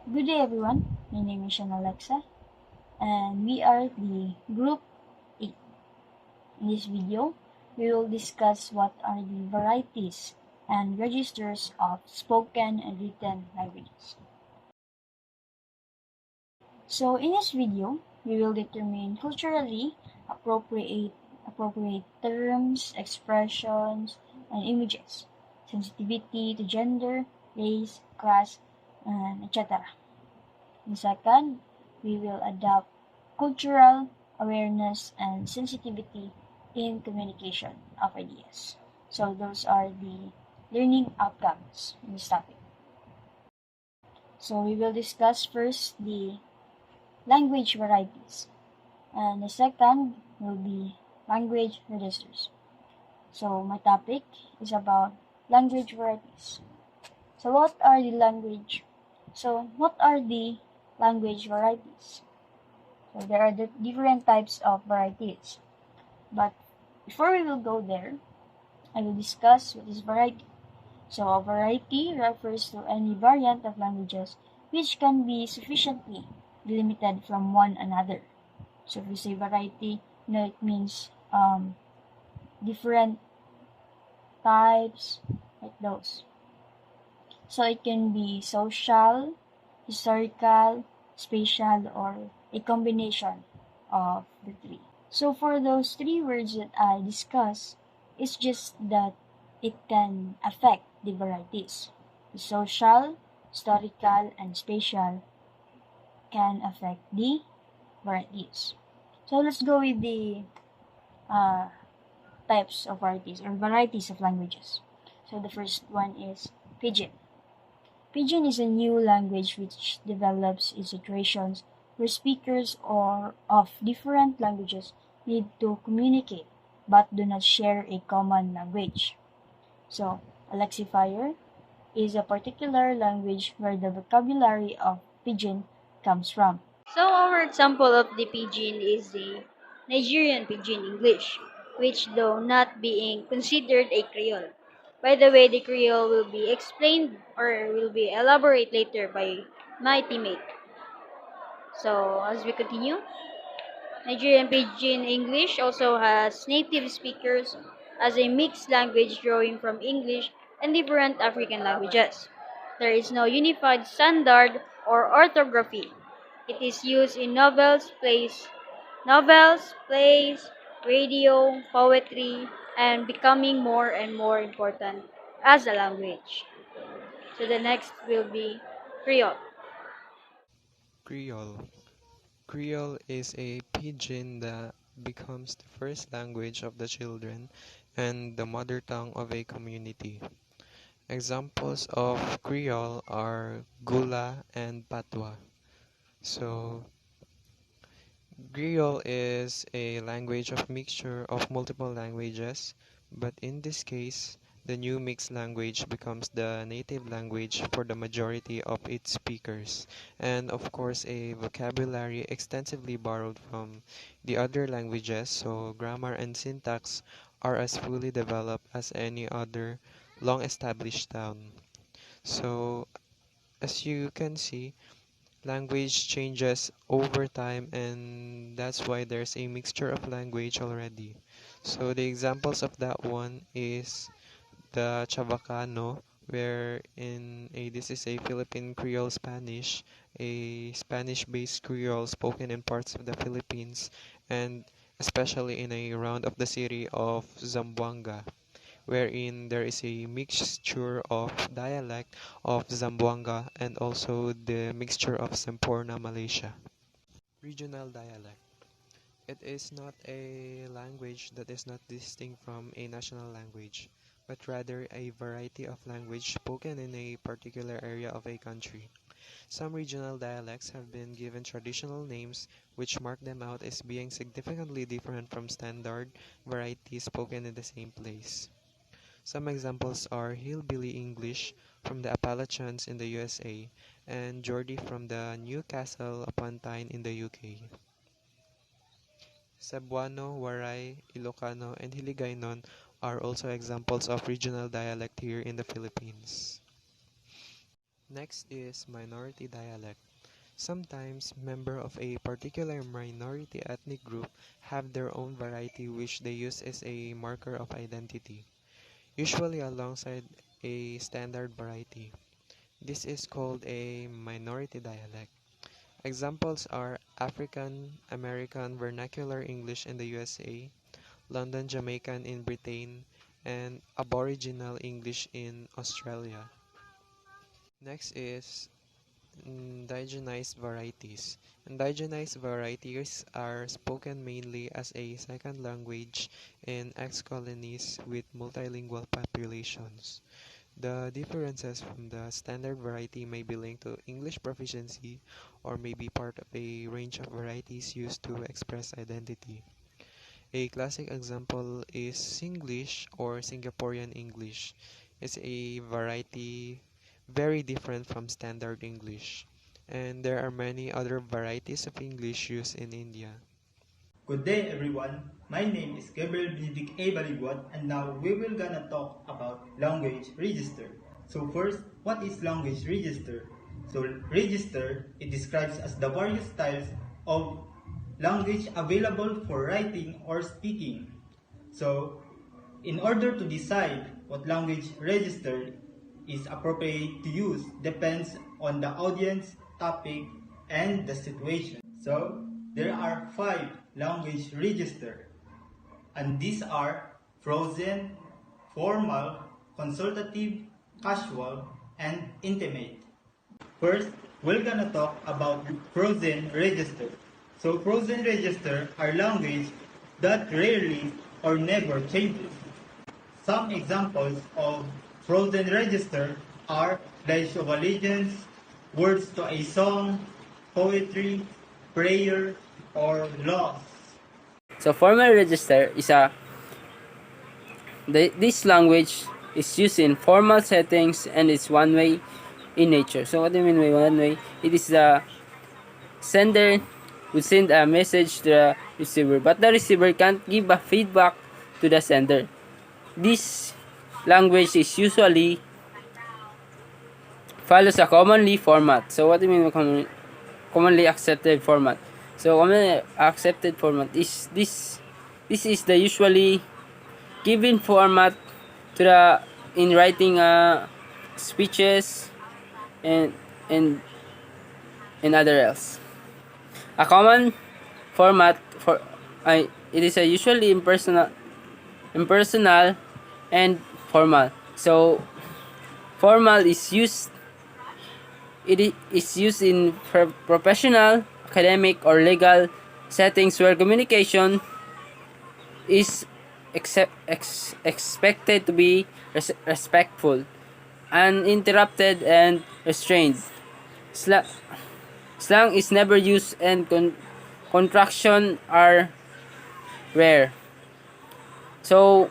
Good day everyone, my name is Alexa and we are the Group 8. In this video, we will discuss what are the varieties and registers of spoken and written languages. So in this video, we will determine culturally appropriate terms, expressions, and images, sensitivity to gender, race, class, and etc. And second, we will adopt cultural awareness and sensitivity in communication of ideas. So those are the learning outcomes in this topic. So we will discuss first the language varieties, and the second will be language registers. So my topic is about language varieties. So what are the language varieties? So there are different types of varieties. But before we will go there, I will discuss what is variety. So a variety refers to any variant of languages which can be sufficiently delimited from one another. So if we say variety, it means different types, like those. So it can be social, historical, spatial, or a combination of the three. So for those three words that I discussed, it's just that it can affect the varieties. The social, historical, and spatial can affect the varieties. So let's go with the uh, types of varieties or varieties of languages. So the first one is Pidgin. Pidgin is a new language which develops in situations where speakers or of different languages need to communicate but do not share a common language. So, a lexifier is a particular language where the vocabulary of Pidgin comes from. So our example of the pidgin is the Nigerian pidgin English, which though not being considered a Creole. By the way, the Creole will be explained or will be elaborated later by my teammate. So as we continue, Nigerian pidgin English also has native speakers as a mixed language drawing from English and different African languages. There is no unified standard or orthography. It is used in novels, plays, radio, poetry, and becoming more and more important as a language. So the next will be Creole. Creole. Creole is a pidgin that becomes the first language of the children and the mother tongue of a community. Examples of Creole are Gula and Patwa. So, Creole is a language of mixture of multiple languages, but in this case, the new mixed language becomes the native language for the majority of its speakers, and of course a vocabulary extensively borrowed from the other languages, so grammar and syntax are as fully developed as any other long-established town. So, as you can see, language changes over time, and that's why there's a mixture of language already. So the examples of that one is the Chavacano, where this is a Philippine Creole Spanish, a Spanish-based Creole spoken in parts of the Philippines, and especially in a round of the city of Zamboanga, wherein there is a mixture of dialect of Zamboanga and also the mixture of Semporna, Malaysia. Regional dialect. It is not a language that is not distinct from a national language, but rather a variety of language spoken in a particular area of a country. Some regional dialects have been given traditional names which mark them out as being significantly different from standard varieties spoken in the same place. Some examples are Hillbilly English from the Appalachians in the USA and Geordie from the Newcastle upon Tyne in the UK. Cebuano, Waray, Ilocano, and Hiligaynon are also examples of regional dialect here in the Philippines. Next is minority dialect. Sometimes members of a particular minority ethnic group have their own variety which they use as a marker of identity, usually alongside a standard variety. This is called a minority dialect. Examples are African American Vernacular English in the USA, London Jamaican in Britain, and Aboriginal English in Australia. Next is indigenized varieties. Indigenized varieties are spoken mainly as a second language in ex-colonies with multilingual populations. The differences from the standard variety may be linked to English proficiency or may be part of a range of varieties used to express identity. A classic example is Singlish or Singaporean English. It's a variety very different from standard English. And there are many other varieties of English used in India. Good day everyone, my name is Gabriel Benedict A. Baliguat and now we will gonna talk about language register. So first, what is language register? So register, it describes as the various styles of language available for writing or speaking. So in order to decide what language register is appropriate to use depends on the audience, topic, and the situation. So there are 5 language register, and these are frozen, formal, consultative, casual, and intimate. First, we're gonna talk about frozen register. So frozen register are language that rarely or never changes. Some examples of frozen register are Pledge of Allegiance, words to a song, poetry, prayer, or laws. So formal register is this language is used in formal settings and it's one way in nature. So what do you mean by one way? It is the sender will send a message to the receiver, but the receiver can't give a feedback to the sender. This language is usually follows a commonly format. So what do you mean by commonly accepted format? So commonly accepted format is this is the usually given format to the in writing speeches and and and other else. A common format for it is a usually impersonal and formal. So formal is used is used in professional, academic, or legal settings where communication is expected to be respectful, uninterrupted, and restrained. Slang is never used and contraction are rare. So,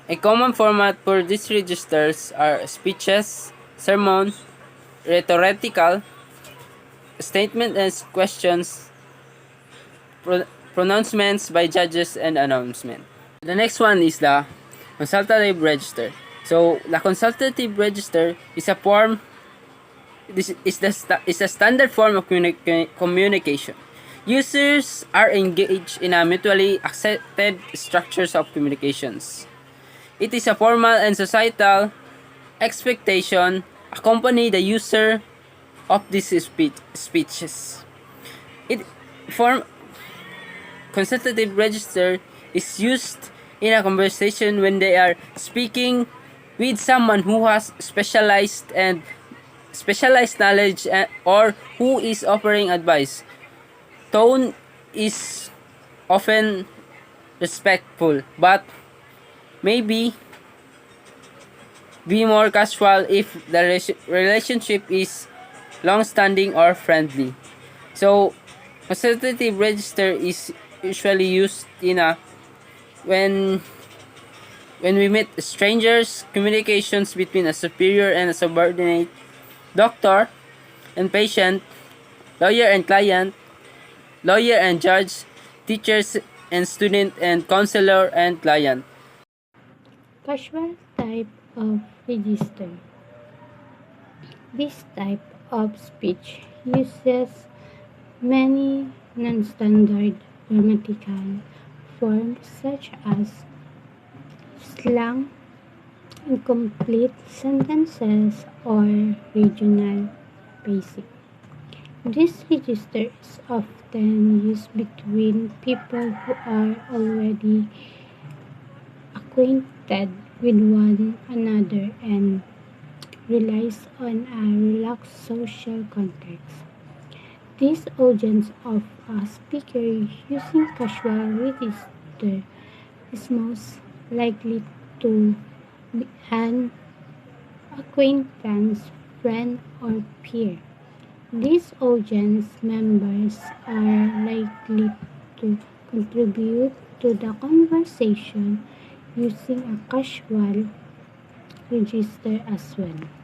a common format for these registers are speeches, sermon, rhetorical, statement and questions, pronouncements by judges, and announcement. The next one is the consultative register. So, the consultative register is a form. This is a standard form of communication. Users are engaged in a mutually accepted structures of communications. It is a formal and societal expectation accompany the user of these speeches. It form consultative register is used in a conversation when they are speaking with someone who has specialized knowledge or who is offering advice. Tone is often respectful, but maybe be more casual if the relationship is long-standing or friendly. So, consultative register is usually used in a when we meet strangers, communications between a superior and a subordinate, doctor and patient, lawyer and client, lawyer and judge, teachers and student, and counselor and client. Casual type of register. This type of speech uses many non-standard grammatical forms such as slang, incomplete sentences, or regional basic. This register is often used between people who are already acquainted with one another and relies on a relaxed social context. This audience of a speaker using casual register is most likely to be an acquaintance, friend, or peer. These audience members are likely to contribute to the conversation using a casual register as well.